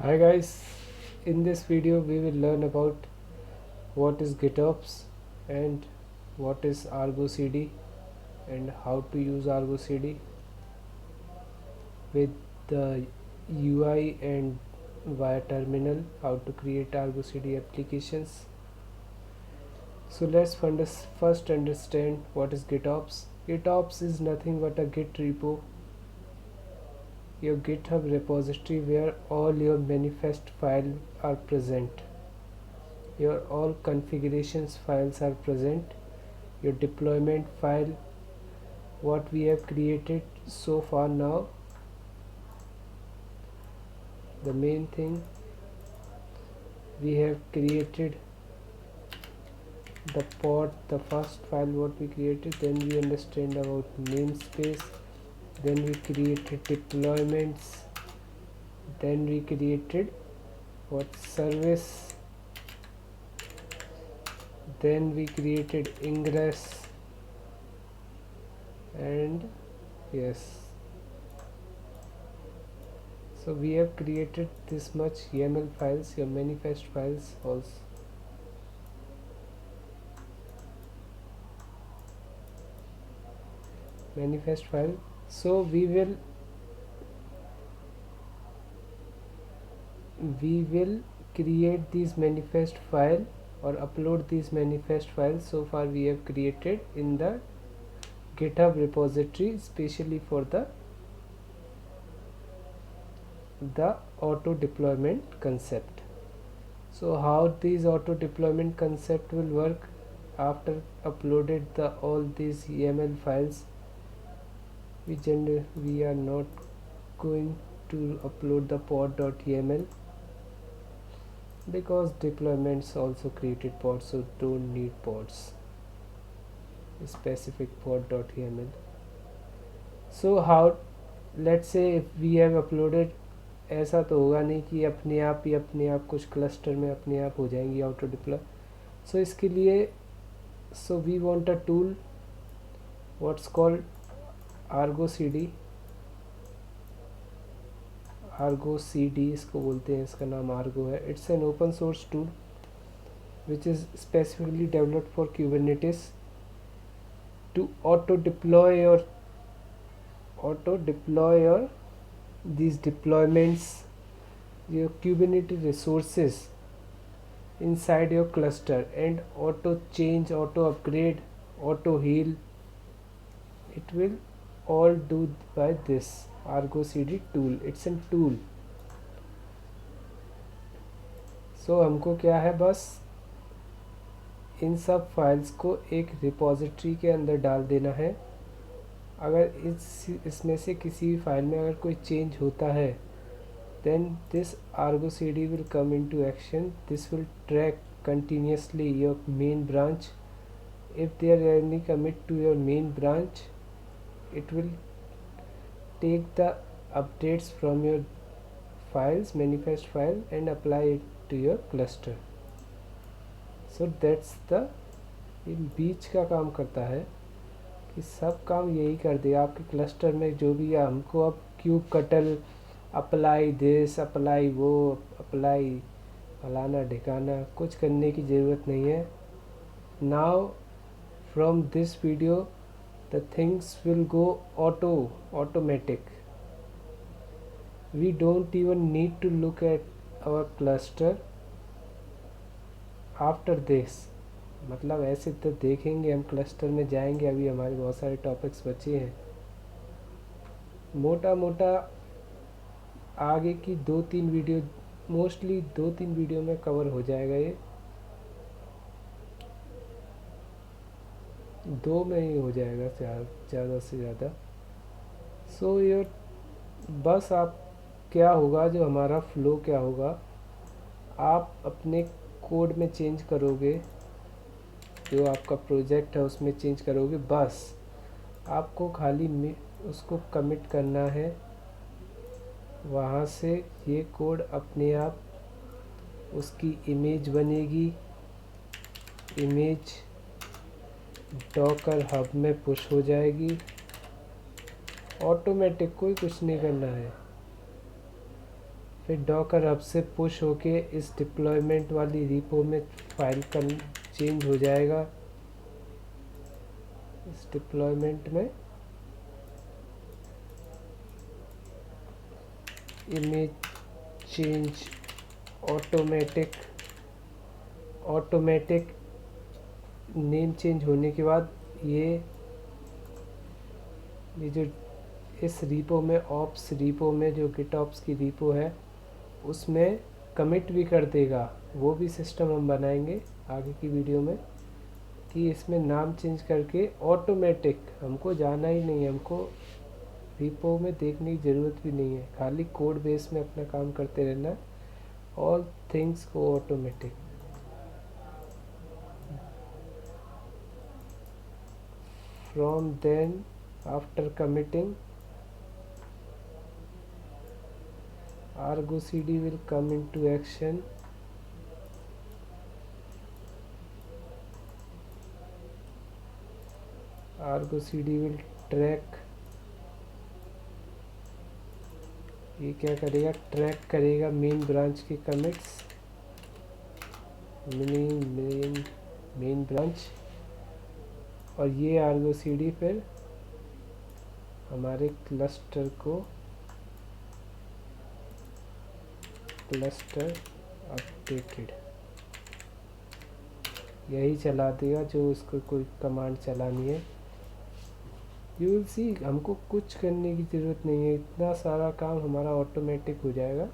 Hi guys, in this video we will learn about what is GitOps and what is Argo CD and how to use Argo CD with the UI and via terminal, how to create Argo CD applications. So let's first understand what is GitOps. GitOps is nothing but a Git repo, your GitHub repository where all your manifest files are present. Your all configurations files are present, your deployment file, what we have created so far. Now the main thing, we have created the pod, the first file what we created, then we understand about namespace, then we created deployments, then we created what service, then we created ingress, and yes, so we have created this much YAML files, your manifest files also. Manifest file, so we will create these manifest file or upload these manifest files. So far we have created in the GitHub repository, especially for the auto deployment concept. So how these auto deployment concept will work? After uploaded all these YAML files, we are not going to upload the pod.yaml because deployments also created pods, so don't need pods specific pod.yaml. So how, let's say if we have uploaded, ऐसा तो होगा नहीं कि अपने आप कुछ cluster में अपने आप हो जाएंगी ऑटो डिप्लॉय. सो इसके लिए so we want a tool what's called Argo CD. Argo CD इसको बोलते हैं, इसका नाम आर्गो है. It's an open source tool which is specifically developed for Kubernetes to auto deploy your these deployments, your Kubernetes resources inside your cluster, and auto change, auto upgrade, auto heal. It will all do by this Argo CD tool. It's a tool. So हमको क्या है, बस इन सब files को एक repository के अंदर डाल देना है. अगर इसमें से किसी भी फाइल में अगर कोई चेंज होता है, then this Argo CD will come into action. This will track continuously your main branch. If there are any commit to your main branch, it will take the updates from your files, manifest file, and apply it to your cluster. So that's the, ये बीच का काम करता है कि सब काम यही कर दे आपके क्लस्टर में जो भी है. हमको अब क्यूब कटल, अप्लाई दिस, अप्लाई वो, अप्लाई फलाना ढिकाना कुछ करने की ज़रूरत नहीं है. Now from this video the things will go automatic. We don't even need to look at our cluster after this. मतलब ऐसे तो देखेंगे हम, क्लस्टर में जाएंगे, अभी हमारे बहुत सारे टॉपिक्स बचे हैं. मोटा मोटा आगे की 2-3 वीडियो, मोस्टली 2-3 वीडियो में कवर हो जाएगा. ये 2 में ही हो जाएगा ज़्यादा से ज़्यादा. सो ये बस आप क्या होगा, जो हमारा फ्लो क्या होगा, आप अपने कोड में चेंज करोगे, जो आपका प्रोजेक्ट है उसमें चेंज करोगे. बस आपको खाली उसको कमिट करना है. वहाँ से ये कोड अपने आप, उसकी इमेज बनेगी, इमेज डॉकर हब में पुश हो जाएगी ऑटोमेटिक, कोई कुछ नहीं करना है. फिर डॉकर हब से पुश होके इस डिप्लॉयमेंट वाली रीपो में फाइल का चेंज हो जाएगा। इस डिप्लॉयमेंट में image change automatic name change होने के बाद ये जो इस रीपो में ऑप्स रीपो में जो गिटऑप्स की रीपो है उसमें कमिट भी कर देगा। वो भी सिस्टम हम बनाएंगे आगे की वीडियो में कि इसमें नाम चेंज करके ऑटोमेटिक, हमको जाना ही नहीं है, हमको रीपो में देखने की ज़रूरत भी नहीं है, खाली कोड बेस में अपना काम करते रहना। ऑल थिंग्स को automatic. From then after committing Argo CD will come into action. Argo CD will track, ये क्या करेगा, ट्रैक करेगा मेन ब्रांच के कमिट्स, मेन ब्रांच, और ये आर्गो सीडी फिर हमारे क्लस्टर अपडेटेड यही चला देगा जो उसको कोई कमांड चलानी है। यू विल सी, हमको कुछ करने की ज़रूरत नहीं है, इतना सारा काम हमारा ऑटोमेटिक हो जाएगा।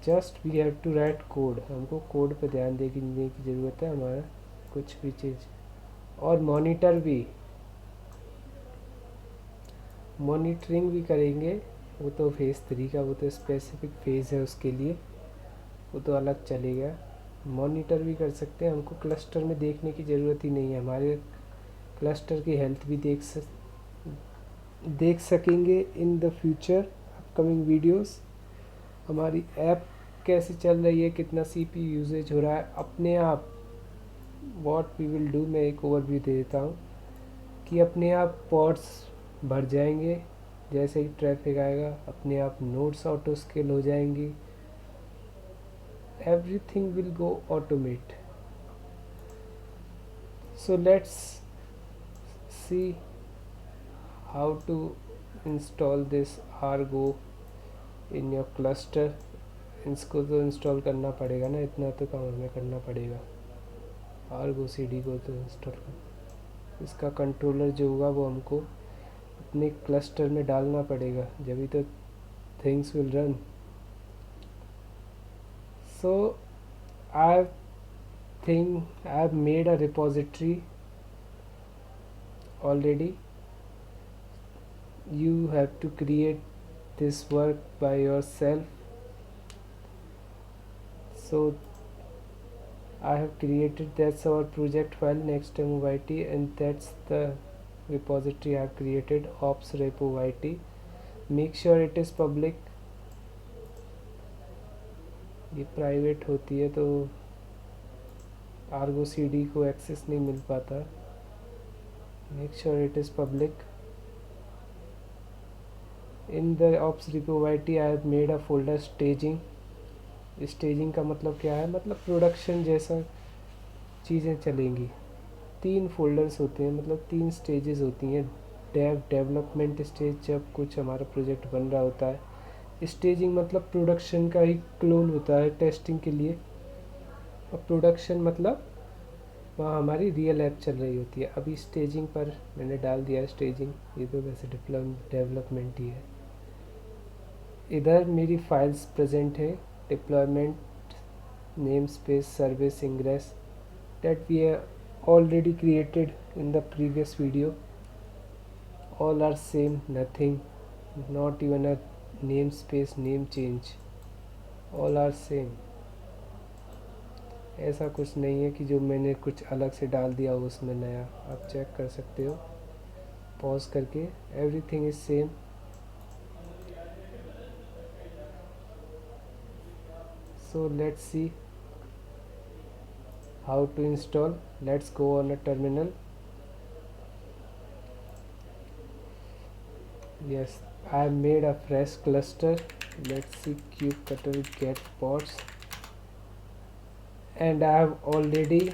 Just we have to write code, हमको कोड पे ध्यान देने की ज़रूरत है, हमारा कुछ भी चीज़। और मॉनिटरिंग भी करेंगे, वो तो फेज़ 3 का, वो तो स्पेसिफिक फेज़ है, उसके लिए वो तो अलग चलेगा। मॉनिटर भी कर सकते हैं, हमको क्लस्टर में देखने की ज़रूरत ही नहीं है, हमारे क्लस्टर की हेल्थ भी देख सकेंगे in the future upcoming videos. हमारी ऐप कैसे चल रही है, कितना CPU यूजेज हो रहा है अपने आप। व्हाट वी विल डू, मैं एक ओवरव्यू दे देता हूँ कि अपने आप पॉड्स भर जाएंगे, जैसे ही ट्रैफिक आएगा अपने आप नोड्स ऑटो स्केल हो जाएंगी, everything will go automate. So let's see how to install this Argo in your cluster. इसको तो इंस्टॉल करना पड़ेगा ना, इतना तो काम हमें करना पड़ेगा। Argo CD को तो इंस्टॉल कर, इसका कंट्रोलर जो होगा वो हमको अपने क्लस्टर में डालना पड़ेगा, जभी तो things will run. So I think I've made a repository already. You have to create this work by yourself. So I have created, that's our project file NextDemoYT, and that's the repository I have created, ops repo yt. Make sure it is public. ये private होती है तो Ergo CD को access नहीं मिल पाता। Make sure it is public. In the ops repo yt I have made a folder staging. Staging का मतलब क्या है, मतलब प्रोडक्शन जैसा चीज़ें चलेंगी। 3 फोल्डर्स होते हैं, मतलब 3 स्टेजेस होती हैं। डेवलपमेंट स्टेज, जब कुछ हमारा प्रोजेक्ट बन रहा होता है। स्टेजिंग मतलब प्रोडक्शन का ही क्लोन होता है टेस्टिंग के लिए, और प्रोडक्शन मतलब वहाँ हमारी रियल ऐप चल रही होती है। अभी स्टेजिंग पर मैंने डाल दिया है स्टेजिंग, ये तो वैसे डेवलपमेंट ही है। इधर मेरी फाइल्स प्रेजेंट है, deployment name space service ingress, that we have already created in the previous video. All are same, nothing, not even a namespace name change, all are same. ऐसा कुछ नहीं है कि जो मैंने कुछ अलग से डाल दिया हो उसमें नया, आप चेक कर सकते हो पॉज करके, everything is same. So let's see how to install. Let's go on a terminal. Yes, I have made a fresh cluster. let's see kubectl get pods, and I have already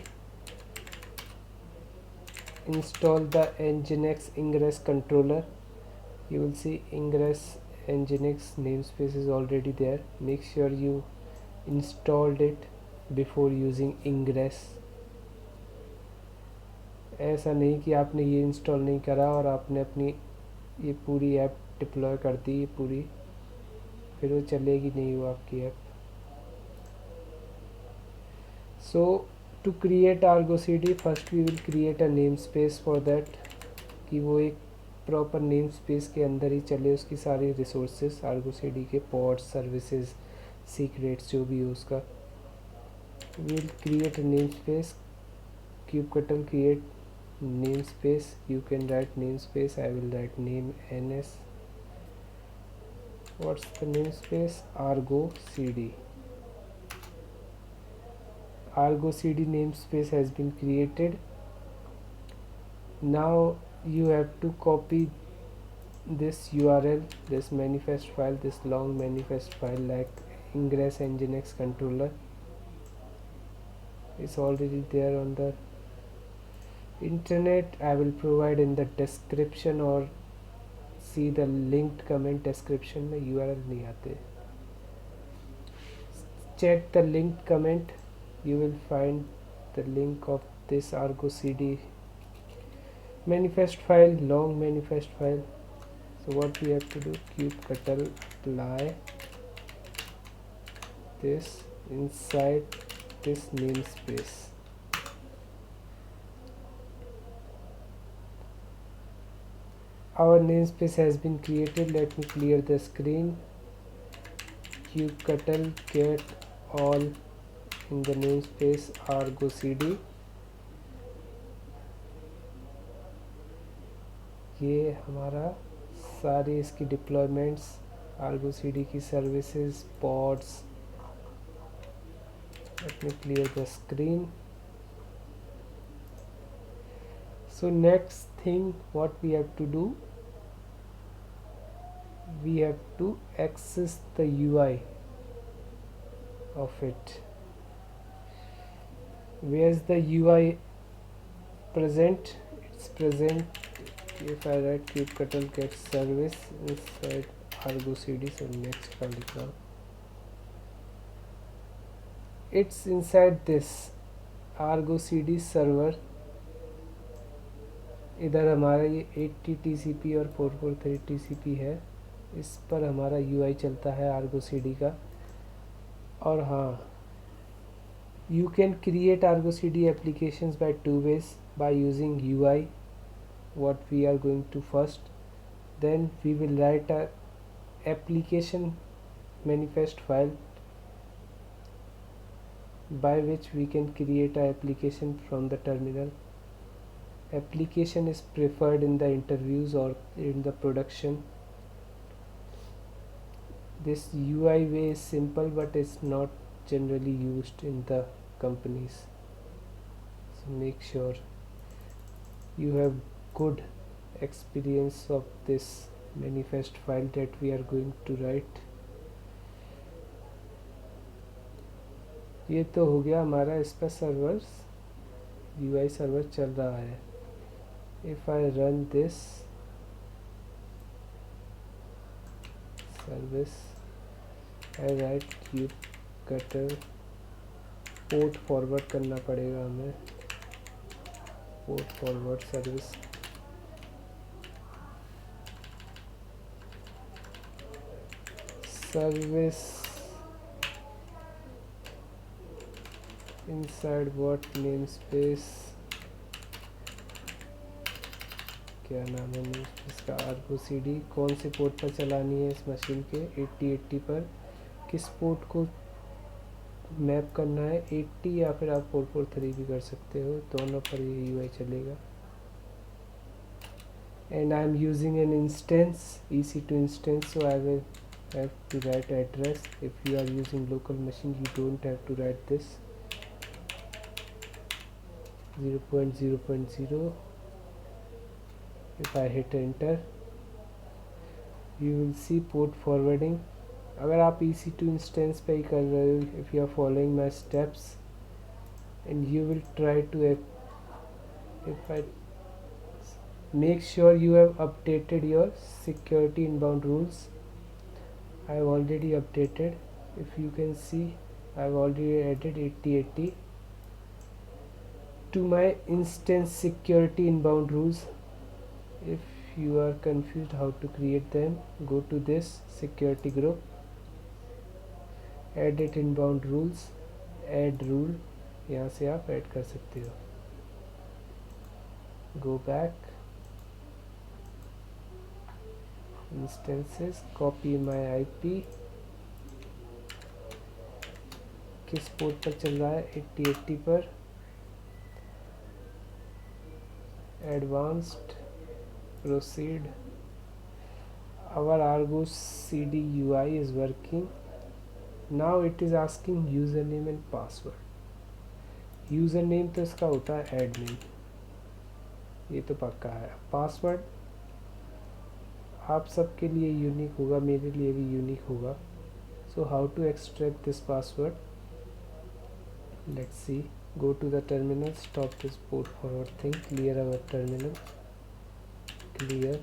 installed the nginx ingress controller. You will see ingress nginx namespace is already there. Make sure you installed it before using ingress. ऐसा नहीं कि आपने ये install नहीं करा और आपने अपनी ये पूरी ऐप डिप्लॉय कर दी पूरी, फिर वो चलेगी नहीं वो आपकी app. So to create Argo CD, first we will create a namespace for that, कि वो एक प्रॉपर नेम स्पेस के अंदर ही चले उसकी सारी रिसोर्सेज आर्गो सीडी के पॉड्स सर्विसेज सीक्रेट्स जो भी हो उसका. Will create name space kubectl create namespace. You can write namespace. I will write name ns. What's the namespace? Argo CD. Argo CD namespace has been created. Now you have to copy this URL, this manifest file, this long manifest file like ingress nginx controller. It's already there on the internet. I will provide in the description or see the linked comment description में URL नहीं आते. Check the linked comment. You will find the link of this Argo CD manifest file, long manifest file. So what we have to do, kubectl apply this inside this namespace. Our namespace has been created. Let me clear the screen. kubectl get all in the namespace Argo CD. ये हमारा सारी इसकी deployments Argo CD की services pods. Let me clear the screen. So next thing what we have to do, we have to access the UI of it. Where's the UI present? It's present if I write kubectl get service inside Argo CD. So next का लिख रहा हूँ. It's inside this Argo CD server. इधर हमारा ये 80 TCP और 443 TCP है. इस पर हमारा UI चलता है Argo CD का. और हाँ, you can create Argo CD applications by two ways, by using UI, what we are going to first. Then we will write a application manifest file by which we can create a application from the terminal. Application is preferred in the interviews or in the production. This UI way is simple, but it's not generally used in the companies. So make sure you have good experience of this manifest file that we are going to write. ये तो हो गया हमारा इसका server, UI server चल रहा है. If I run this service, I write kubectl port forward करना पड़ेगा हमें. Port forward service inside what namespace, क्या नाम है namespace का, Argo CD. कौन से पोर्ट पर चलानी है इस मशीन के, 8080 पर. किस पोर्ट को मैप करना है, 80 या फिर आप 443 भी कर सकते हो, दोनों पर ये UI चलेगा. And I am using an instance, EC2 instance, so I will have to write address. If you are using local machine, you don't have to write this. 0.0.0. If I hit enter, you will see port forwarding. अगर आप EC2 instance पे ही कर रहे हो, if you are following my steps and you will try to if I make sure you have updated your security inbound rules. I have already updated. If you can see, I have already added 8080 to my instance security inbound rules. If you are confused how to create them, go to this security group, edit inbound rules, add rule, यहाँ से आप add कर सकते हो. Go back, instances, copy my IP, किस port पर चल रहा है, 8080 पर, advanced, proceed. Our Argo CD UI is working. Now it is asking username and password. Username तो इसका होता है एडमिन, ये तो पक्का है. पासवर्ड आप सबके लिए यूनिक होगा, मेरे लिए भी यूनिक होगा. So how to extract this password, let's see. Go to the terminal, stop this port forward thing, clear our terminal, clear.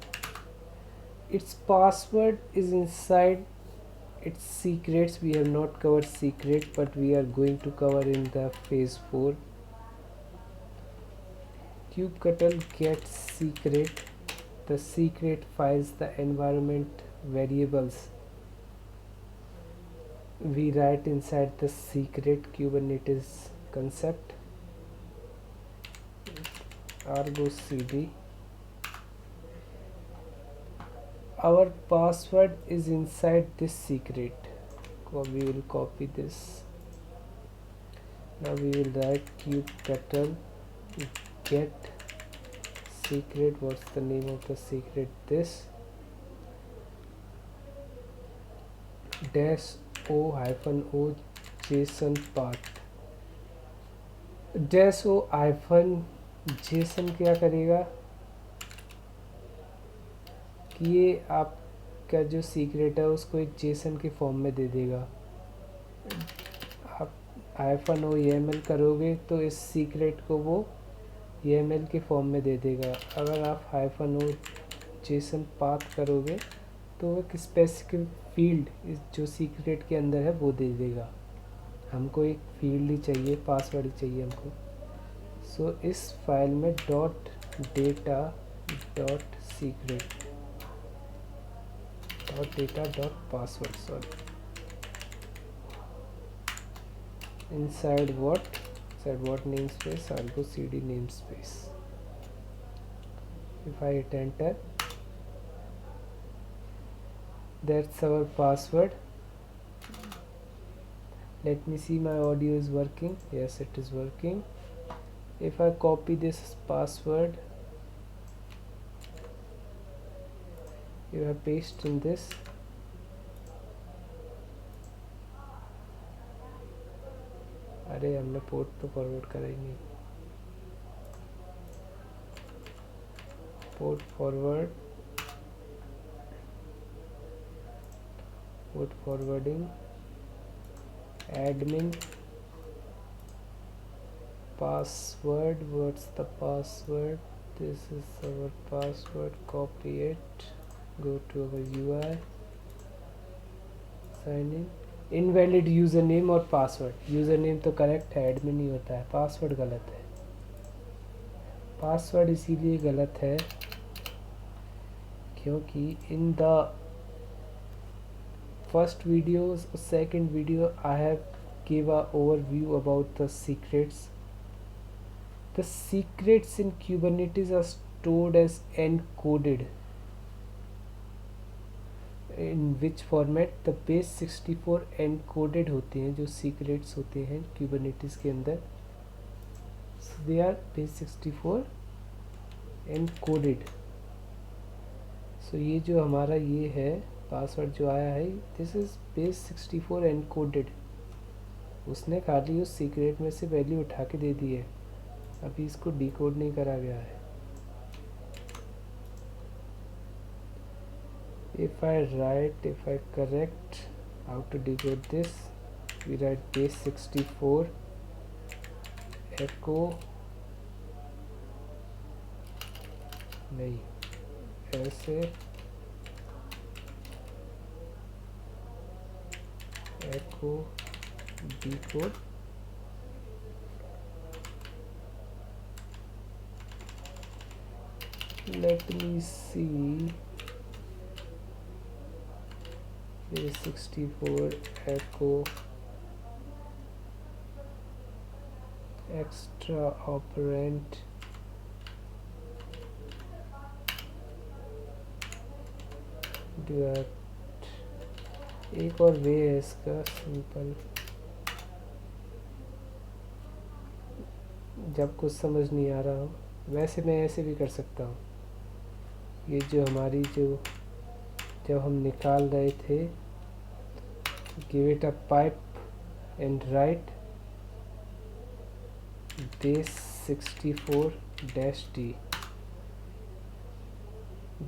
Its password is inside its secrets. We have not covered secret, but we are going to cover in the phase 4. kubectl gets secret, the secret files, the environment variables we write inside the secret Kubernetes concept. Argo CD. Our password is inside this secret. We will copy this. Now we will write kubectl get secret. What's the name of the secret? This -o -o JSON path. -o JSON क्या करेगा कि ये आपका जो secret है उसको एक Jason के फॉर्म में दे देगा. आप -o YAML करोगे तो इस सीक्रेट को वो YAML के फॉर्म में दे देगा. अगर आप -o जेसन पाथ करोगे तो वो एक स्पेसिफिक फील्ड इस जो सीक्रेट के अंदर है वो दे देगा. हमको एक फील्ड ही चाहिए, पासवर्ड ही चाहिए हमको. सो इस फाइल में .data.secret .data.password, sorry. Inside what namespace, Argo CD namespace. If I hit enter, that's our password. Let me see my audio is working. Yes, it is working. If I copy this password, you have paste in this. अरे हमने port पे forward करा ही नहीं. Port forwarding, admin, password. What's the password? This is our password. Copy it, go to our UI, sign in. Invalid user name और password. User name तो correct है, admin ही होता है. पासवर्ड गलत है. पासवर्ड इसीलिए गलत है क्योंकि इन द फर्स्ट वीडियो और second video I have give a overview about the secrets. The secrets in Kubernetes are stored as encoded. In which format? The base64 encoded होते हैं जो secrets होते हैं Kubernetes के अंदर. So they are base64 encoded. So ये जो हमारा ये है पासवर्ड जो आया है, this is base64 encoded. उसने खाली उस सीक्रेट में से वैल्यू उठा के दे दी है, अभी इसको डिकोड नहीं करा गया है. if I correct How to decode this? We write base64 echo, नहीं ऐसे echo decode let me see base64 echo extra operand divide. एक और वे है इसका सिंपल, जब कुछ समझ नहीं आ रहा हो वैसे मैं ऐसे भी कर सकता हूँ। ये जो हमारी जो जब हम निकाल रहे थे, give it a pipe and right base64-d.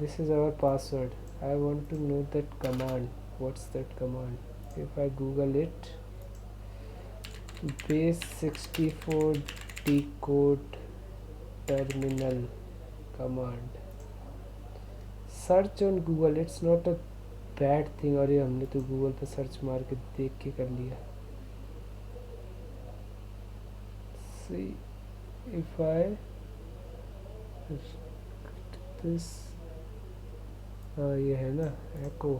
This is our password. I want to know that command. What's that command? If I Google it, base64 decode terminal command. Search on Google. It's not a bad thing. और ये हमने तो Google पर search मार के देख के कर लिया। See if I this ये है ना echo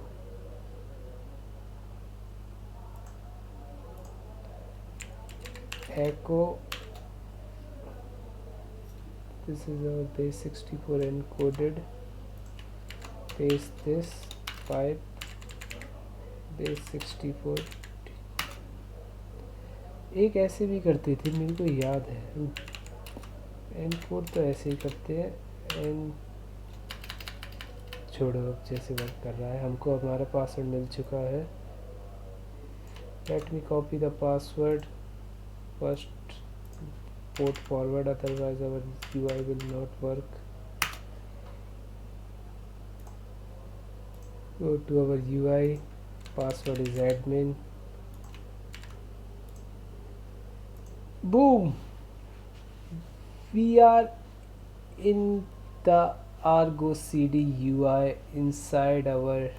this is our base64 encoded, paste this pipe base64। एक ऐसे भी करते थे, मेरे को याद है, एनकोड तो ऐसे ही करते हैं। एन छोड़ो, अब जैसे वर्क कर रहा है, हमको हमारा पासवर्ड मिल चुका है। Let me copy the password first, port forward, otherwise our UI will not work। Go to our UI, password is admin, boom, we are in the Argo CD UI inside our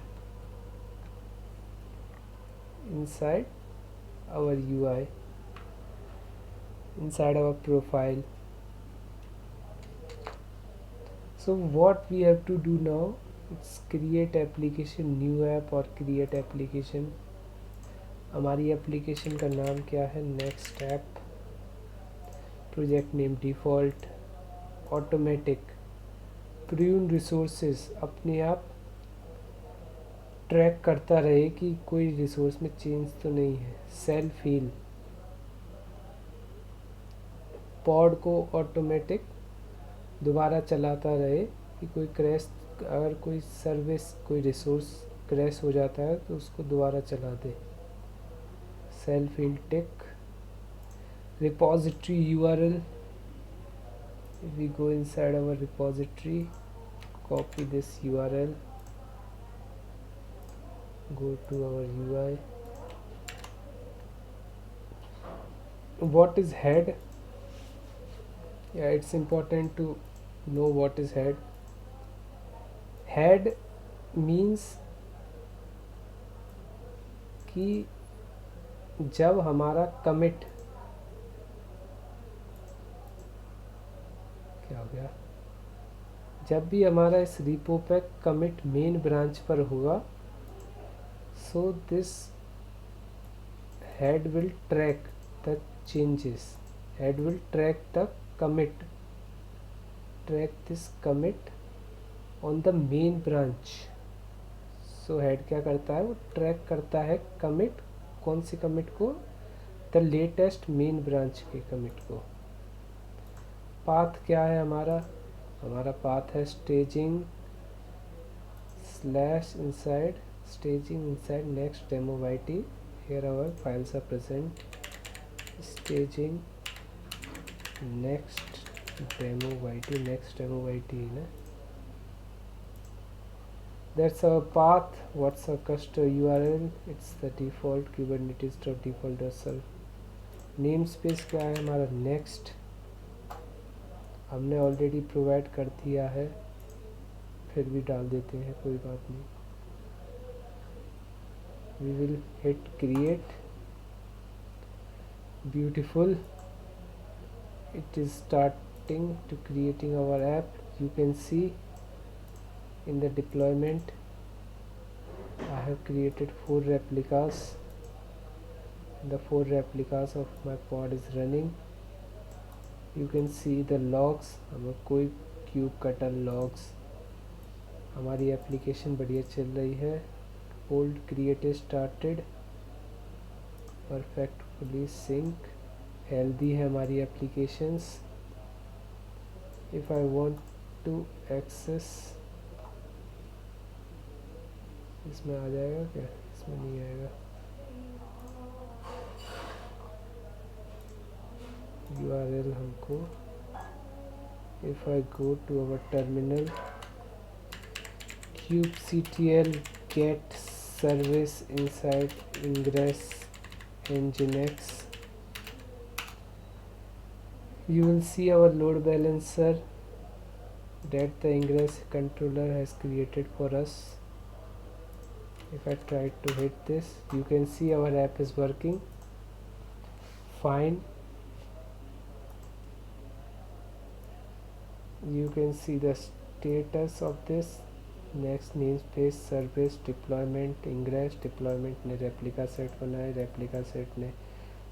UI, inside our profile। So what we have to do now, it's create application, new app और create application। हमारी application का नाम क्या है? Next app, project name default, automatic, prune resources, अपने आप track करता रहे कि कोई रिसोर्स में चेंज तो नहीं है। सेल्फ हील, पॉड को ऑटोमेटिक दोबारा चलाता रहे कि कोई क्रैश, अगर कोई सर्विस कोई रिसोर्स क्रैश हो जाता है तो उसको दोबारा चला दे। Self heal tick, repository URL, if we go inside our repository, copy this URL, go to our UI। What is head? Yeah, it's important to know what is head। head means कि जब हमारा commit, क्या हो गया, जब भी हमारा इस रिपो पे कमिट मेन ब्रांच पर होगा, so this head will track the changes, head will track the commit, track this commit on the main branch। so head क्या करता है, वो ट्रैक करता है commit, कौन सी commit को? द लेटेस्ट मेन ब्रांच के commit को। पाथ क्या है हमारा? हमारा पाथ है staging / inside staging inside next demo yt। here our files are present, staging next demo yt, next demo yt है ना, That's our path. What's our custom URL? It's the default kubernetes.default.self. namespace क्या है हमारा? Next हमने already provide कर दिया है, फिर भी डाल देते हैं, कोई बात नहीं. We will hit create. Beautiful, it is starting to creating our app. You can see in the deployment I have created 4 replicas. The 4 replicas of my pod is running. You can see the logs. हमें कोई kubectl logs. हमारी application बढ़िया चल रही है. Old created started perfectly sync. Healthy है हमारी applications. If I want to access, इसमें आ जाएगा क्या? इसमें नहीं आएगा. URL हमको, if I go to our terminal, kubectl get service inside ingress nginx, you will see our load balancer that the ingress controller has created for us. If I try to hit this, you can see our app is working fine. You can see the status of this. Next namespace service deployment ingress deployment ने replica set बनाए, replica set ने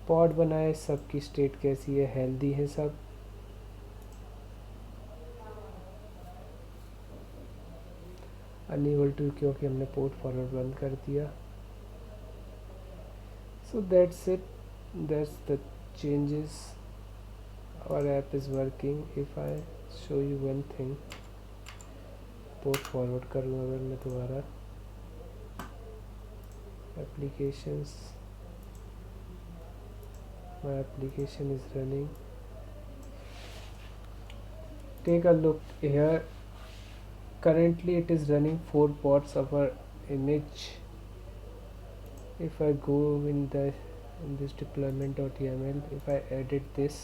pod बनाए. सबकी state कैसी है? Healthy है सब. Unable to, क्योंकि हमने पोर्ट फॉरवर्ड बंद कर दिया. So that's it, that's the changes. Our app is working. If I show you one thing, port forward करूँ अगर मैं दोबारा, applications, my application is running. Take a look here. Currently it is running 4 pods of our image. If I go in this deployment.yml, if I edit this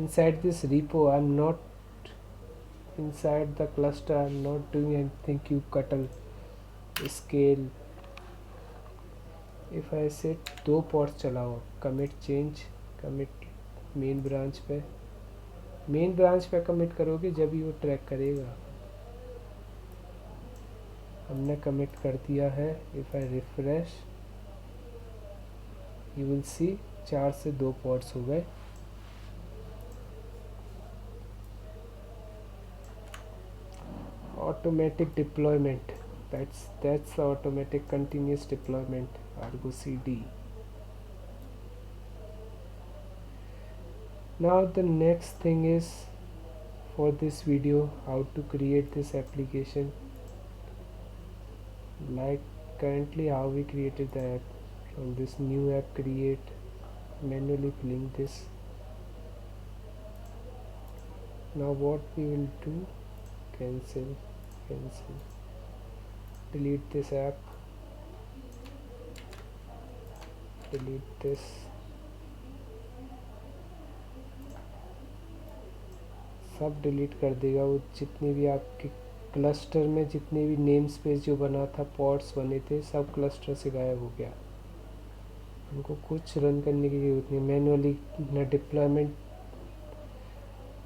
inside this repo, I'm not inside the cluster, I'm not doing anything kubectl scale. If I set 2 pods चलाओ, commit change, commit main branch पे. Main branch पे commit करोगे जब ही वो track करेगा. हमने commit कर दिया है. If I refresh, you will see 4 से 2 पॉड्स हो गए. Automatic deployment, that's the automatic continuous deployment, Argo CD. Now the next thing is, for this video, how to create this application, like currently how we created the app. From this new app create, manually filling this. Now what we will do, cancel, delete this app, delete this. सब delete कर देगा वो. जितनी भी आपके cluster में जितने भी नेम स्पेस जो बना था, पॉड्स बने थे, सब क्लस्टर से गायब हो गया. हमको कुछ रन करने की ज़रूरत नहीं. मैनुअली न डिप्लॉयमेंट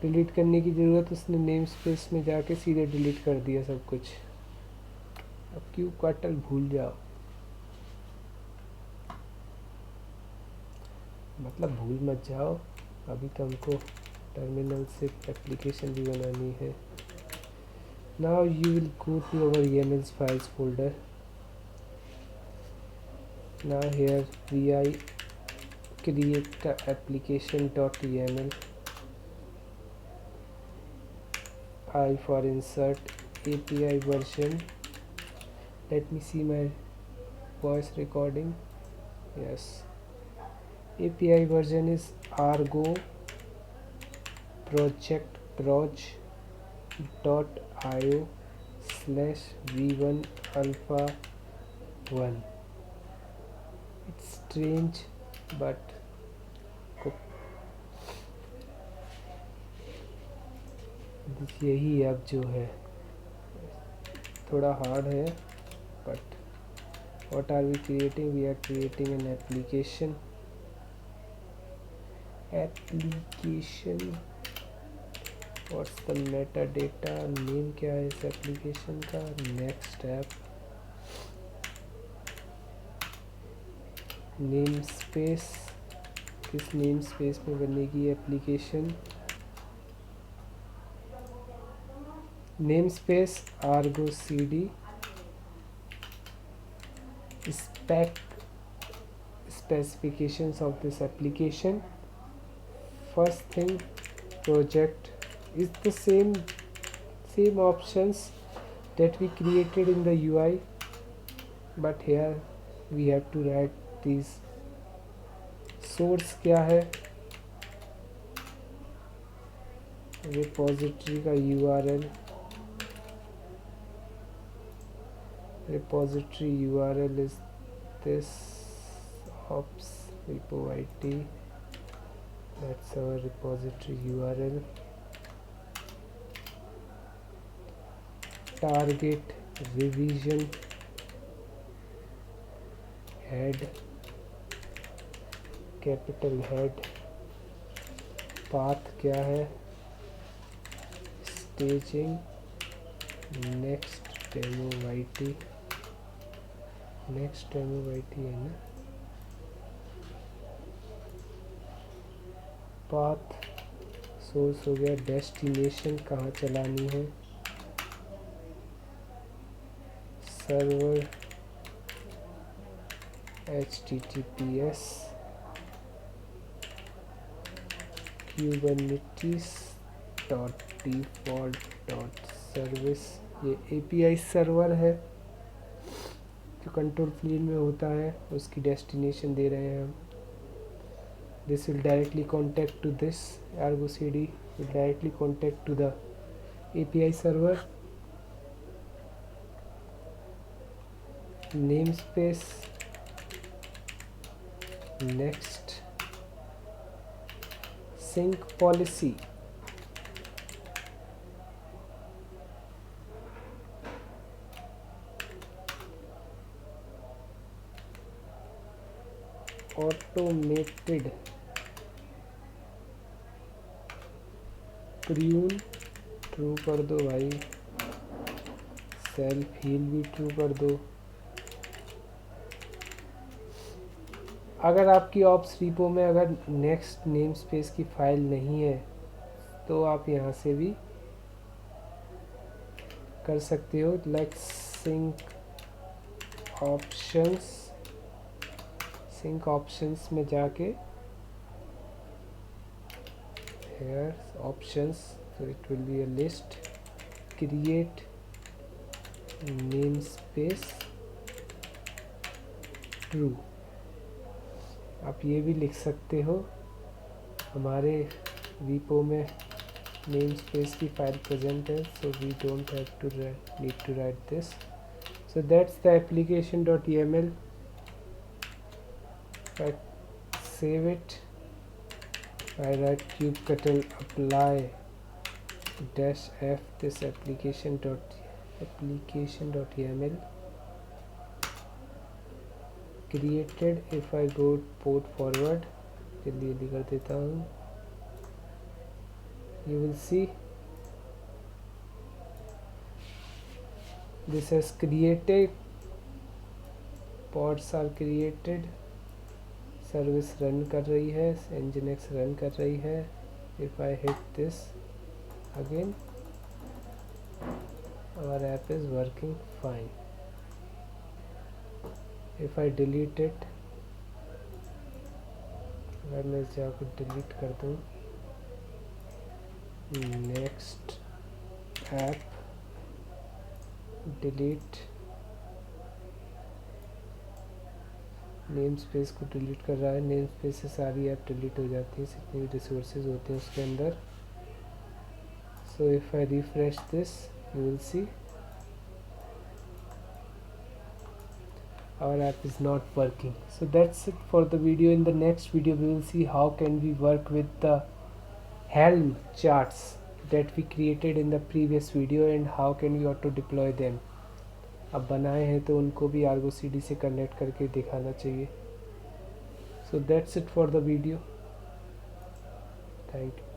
डिलीट करने की ज़रूरत, उसने नेम स्पेस में जाके सीधे डिलीट कर दिया सब कुछ. अब kubectl भूल जाओ, मतलब भूल मत जाओ. अभी तो हमको टर्मिनल से एप्लीकेशन भी बनानी है. Now you will go to our YAML files folder. Now here I create the application.yml. I for insert API version. Let me see my voice recording. Yes, API version is Argo project proj.io v1 alpha 1. It's strange, but यही अब जो है थोड़ा hard है, but what are we creating? We are creating an application. What's the metadata? Name क्या है इस application का? Next app. नेम स्पेस, किस नेम स्पेस में बनेगी application? Name space Ergo cd specifications of this application. First thing, project is the same options that we created in the UI, but here we have to write these. source क्या है? repository का URL. repository URL is this ops repo it. That's our repository URL. target revision head, capital head. path क्या है? staging next demo it. Next demo it है ना. Path source हो गया. Destination कहाँ चलानी है? Server https kubernetes.default.service. ये API सर्वर है जो कंट्रोल प्लेन में होता है, उसकी डेस्टिनेशन दे रहे हैं हम. This will directly contact to this Argo CD, will directly contact to the API server. Namespace, next, sync policy. Automated prune true कर दो भाई. सेल्फ हील भी ट्रू कर दो. अगर आपकी ऑप्स रिपो में अगर नेक्स्ट नेम स्पेस की फाइल नहीं है तो आप यहाँ से भी कर सकते हो. लाइक सिंक ऑप्शंस में जाके here options, so it will be a list. create namespace true. आप ये भी लिख सकते हो. हमारे रीपो में नेम स्पेस की फाइल प्रेजेंट है, so we don't have to need to write this. So that's the application.yml. I save it. I write kubectl apply -f this application.yml created. if I go port forward, जल्दी कर देता हूँ. you will see this has created. pods are created. Service run कर रही है. nginx run कर रही है. if I hit this again, our app is working fine. if I delete it, अगर मैं जाकर डिलीट कर दूँ, next app delete, name space को डिलीट कर रहा है. नेम स्पेस से सारी ऐप डिलीट हो जाती है जितने भी रिसोर्सेज होते हैं उसके अंदर. So if I refresh this, you will see our app is not working. So that's it for the video. In the next video we will see how can we work with the Helm charts that we created in the previous video and how can we auto deploy them. अब बनाए हैं तो उनको भी Argo CD से connect करके दिखाना चाहिए. So that's it for the video. Thank you.